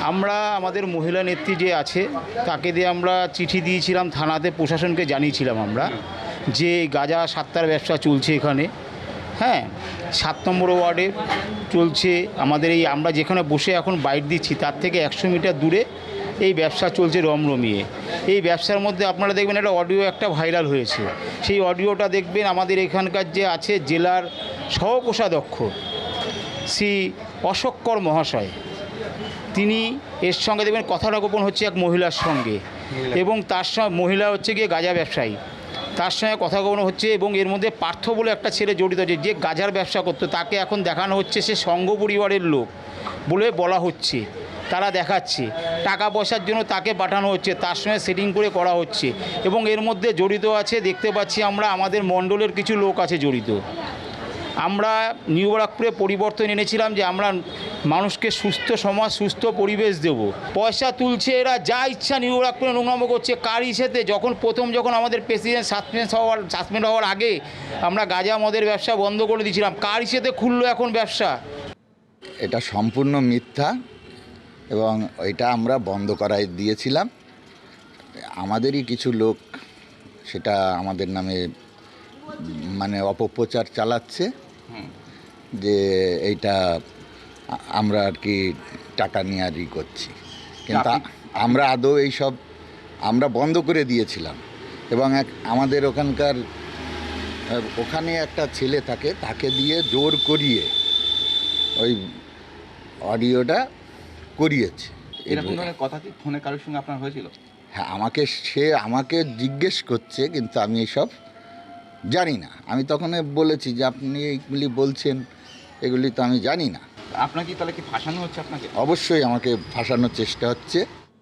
আমরা আমাদের মহিলা নেত্রী যে আছে তাকে দিয়ে আমরা চিঠি দিয়েছিলাম, থানাতে প্রশাসনকে জানিয়েছিলাম আমরা যে গাঁজা সাত্তার ব্যবসা চলছে এখানে। হ্যাঁ, 7 নম্বর ওয়ার্ডে চলছে আমাদের এই, আমরা যেখানে বসে এখন বাইট দিচ্ছি তার থেকে 100 মিটার দূরে এই ব্যবসা চলছে রমরমিয়ে। এই ব্যবসার মধ্যে আপনারা দেখবেন একটা অডিও একটা ভাইরাল হয়েছে, সেই অডিওটা দেখবেন আমাদের এখানকার যে আছে জেলার সহকোষাধ্যক্ষ শ্রী অশোককর মহাশয়, তিনি এর সঙ্গে দেখবেন কথাটা গোপন হচ্ছে এক মহিলার সঙ্গে, এবং তার সঙ্গে মহিলা হচ্ছে গিয়ে গাঁজা ব্যবসায়ী, তার সঙ্গে কথা গোপন হচ্ছে। এবং এর মধ্যে পার্থ বলে একটা ছেলে জড়িত আছে যে গাঁজার ব্যবসা করতো, তাকে এখন দেখানো হচ্ছে সে সংঘ পরিবারের লোক বলে বলা হচ্ছে, তারা দেখাচ্ছে টাকা পয়সার জন্য তাকে পাঠানো হচ্ছে, তার সঙ্গে সেটিং করে করা হচ্ছে। এবং এর মধ্যে জড়িত আছে দেখতে পাচ্ছি আমরা আমাদের মণ্ডলের কিছু লোক আছে জড়িত। আমরা নিউ ব্যারাকপুরে পরিবর্তন এনেছিলাম যে আমরা মানুষকে সুস্থ সমাজ সুস্থ পরিবেশ দেব। পয়সা তুলছে এরা, যা ইচ্ছা নিউ ব্যারাকপুরে নোংরামো করছে। কার ইসেতে যখন আমাদের প্রেসিডেন্ট সাসপেন্ড হওয়ার আগে আমরা গাঁজা মদের ব্যবসা বন্ধ করে দিয়েছিলাম, কার ইসেতে খুললো এখন ব্যবসা? এটা সম্পূর্ণ মিথ্যা এবং এটা আমরা বন্ধ করাই দিয়েছিলাম। আমাদেরই কিছু লোক সেটা আমাদের নামে মানে অপপ্রচার চালাচ্ছে যে এইটা আমরা আর কি টাকা নিয়ে আর করছি, কিন্তু আমরা আদৌ এইসব আমরা বন্ধ করে দিয়েছিলাম। এবং আমাদের ওখানে একটা ছেলে থাকে, তাকে দিয়ে জোর করিয়ে ওই অডিওটা করিয়েছে। এরকম ধরনের কথা কি ফোনে কারোর সঙ্গে আপনার হয়েছিল? হ্যাঁ, আমাকে জিজ্ঞেস করছে, কিন্তু আমি এসব জানি না। আমি তখন বলেছি যে আপনি এইগুলি বলছেন, এগুলি তো আমি জানি না। আপনাকে তাহলে কি ফাঁসানো হচ্ছে আপনাকে? অবশ্যই আমাকে ফাঁসানোর চেষ্টা হচ্ছে।